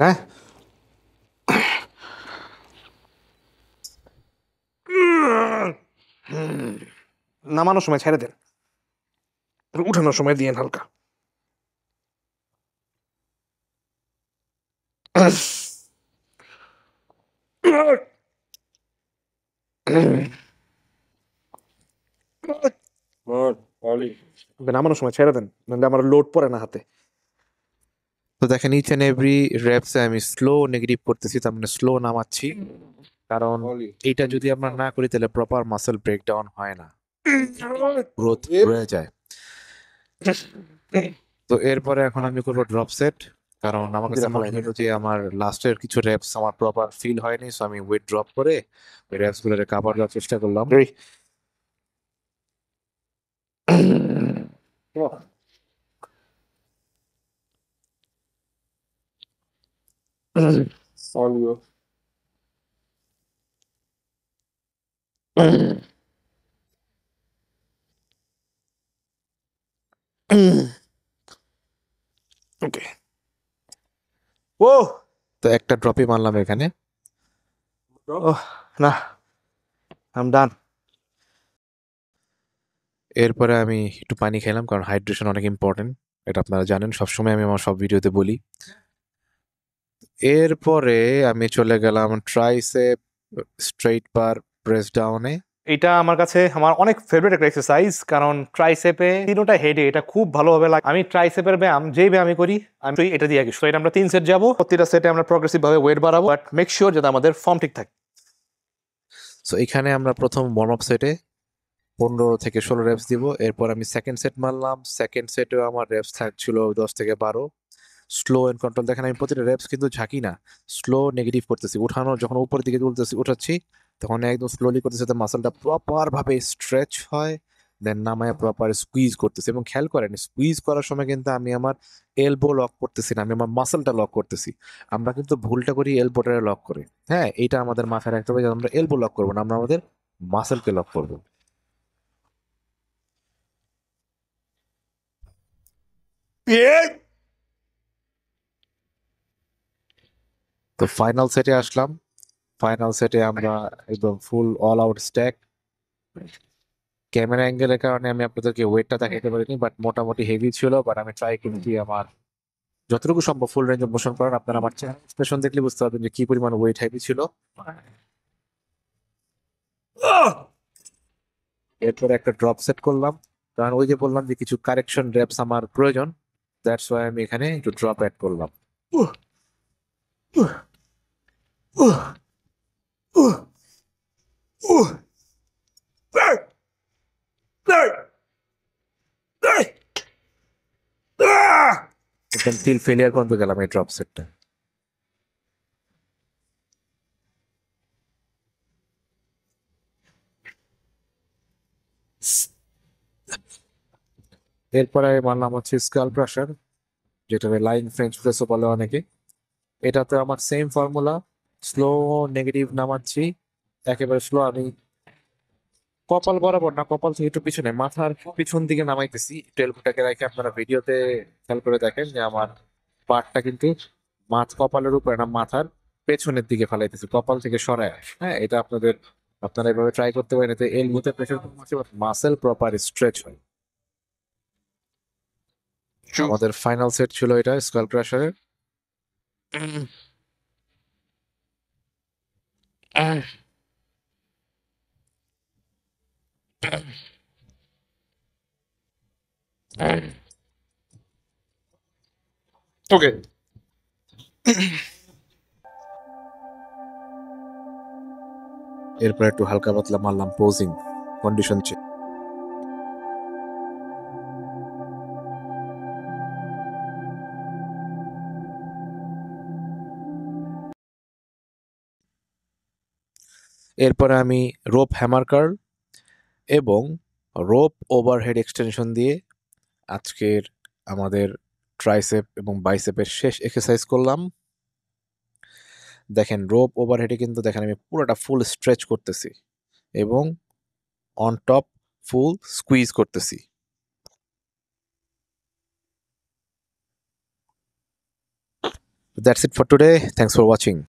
হ্যাঁ, নামানোর সময় ছেড়ে দেন, উঠানোর সময় দিয়েন হালকা। নামানোর সময় ছেড়ে দেন, নাহলে আমার লোড পড়ে না হাতে। তো দেখেন ইচ এন্ড এভরি রেপসে আমি স্লো নেগেটিভ করতেছি, তার মানে স্লো নামাচ্ছি, কারণ এইটা যদি আমরা না করি তাহলে প্রপার মাসেল ব্রেকডাউন হয় না, গ্রোথ রয়ে যায়। তো এরপরে এখন আমি করবো ড্রপ সেট, কারণ আমার কাছে মনে হলো যে আমার লাস্টের কিছু রেপস আমার প্রপার ফিল হয়নি, সো আমি ওয়েট ড্রপ করে ওই রেপস গুলো কাভার দেওয়ার চেষ্টা করলাম। ওকে, ও তো একটা ড্রপই মারলাম এখানে। ওহ, না, আম ডান। এরপরে আমি একটু পানি খেলাম, কারণ হাইড্রেশন অনেক ইম্পর্টেন্ট, এটা আপনারা জানেন, সবসময় আমি আমার সব ভিডিওতে বলি। এরপরে আমি চলে গেলাম ট্রাইসেপ স্ট্রেইট বার প্রেস ডাউনে। এটা আমার কাছে আমার অনেক ফেভারিট একটা এক্সারসাইজ, কারণ ট্রাইসেপে তিনটা হেডে এটা খুব ভালোভাবে লাগে। আমি ট্রাইসেপের ব্যায়াম যেই ব্যায়ামই করি আমি এটা দিয়ে আগে, সো এটা আমরা 3 সেট যাবো, প্রতিটা সেটে আমরা প্রগ্রেসিভ ভাবে ওয়েট বাড়াবো, বাট মেক শিওর যাতে আমাদের ফর্ম ঠিক থাকে। সো এখানে আমরা প্রথম ওয়ার্ম আপ সেটে 15 থেকে 16 রেপস দিব। এরপর আমি সেকেন্ড সেট মারলাম, সেকেন্ড সেটেও আমার রেপস থাকছিল 10 থেকে 12। স্লো এন্ড কন্ট্রোল, দেখেন আমি প্রতিটা রেপস কিন্তু ঝাঁকি না, স্লো নেগেটিভ করতেছি, উঠানো যখন উপরের দিকে তুলতেছি উঠাচ্ছি, তখন একদম স্লোলি করতেছি যাতে মাসলটা প্রপার ভাবে স্ট্রেচ হয়, দেন নামায় প্রপার স্কুইজ করতেছি। এবং খেয়াল করেন স্কুইজ করার সময় কিন্তু আমি আমার এলবো লক করতেছি না, আমি আমার মাসলটা লক করতেছি। আমরা কিন্তু ভুলটা করি এলবোটা লক করে। হ্যাঁ, এটা আমাদের মাথায় রাখতে হবে যে আমরা এলবো লক করবো না, আমরা আমাদের মাসলকে লক করবো। তো ফাইনাল সেটে আসলাম। ফাইনাল সেটে আমরা একদম full all out stack. Camera অ্যাঙ্গেলের কারণে আমি আপনাদেরকে ওয়েটটা দেখাতে পারিনি, বাট মোটামুটি হেভি ছিল, বাট আমি ট্রাই করেছি আমার যতটুকু সম্ভব ফুল রেঞ্জ অফ মোশন করার। আপনারা আমার চেহারা এক্সপ্রেশন দেখলে বুঝতে পারবেন যে কি পরিমাণ ওয়েট হেভি ছিল। এরপরে একটা ড্রপ সেট করলাম, কারণ ওই যে বললাম যে কিছু কারেকশন রেপস আমার প্রয়োজন, দ্যাটস ওয়াই আমি এখানে একটু ড্রপ অ্যাড করলাম। একদম টিল ফেলিয়ার পর্যন্ত গেলাম এই ড্রপ সেটটা। এরপরে মানলাম হচ্ছে স্কাল ক্রাশার, যেটা লাইন ফ্রেঞ্চ প্রেসও বলে অনেকে। এটাতে আমার সেম ফর্মুলা, স্লো নেগেটিভ নামাচ্ছি, একেবারে স্লো। আমি কপাল বরাবর না, কপাল থেকে একটু পিছনে মাথার পিছন দিকে নামাইতেছি টেলফোটাকে রেখে। আপনারা ভিডিওতে খেয়াল করে দেখেন যে আমার পাটটা কিন্তু কপালের উপরে না, মাথার পেছনের দিকে ফেলাইতেছি, কপাল থেকে সরায়। হ্যাঁ, এটা আপনারা এভাবে ট্রাই করতে পারেন, এতে এলবোতে প্রেশার কম আছে, মাসেল প্রপার স্ট্রেচ হয়। আমাদের ফাইনাল সেট ছিল এটা স্কাল ক্রাশারের। ওকে, এরপর একটু হালকা পাতলা মারলাম পোজিং, কন্ডিশন চেক। এরপরে আমি রোপ হ্যামার কার্ল এবং রোপ ওভারহেড এক্সটেনশন দিয়ে আজকের আমাদের ট্রাইসেপ এবং বাইসেপের শেষ এক্সারসাইজ করলাম। দেখেন রোপ ওভারহেডে কিন্তু দেখেন আমি পুরোটা ফুল স্ট্রেচ করতেছি এবং অন টপ ফুল স্কুইজ করতেছি। That's it for today, thanks for watching.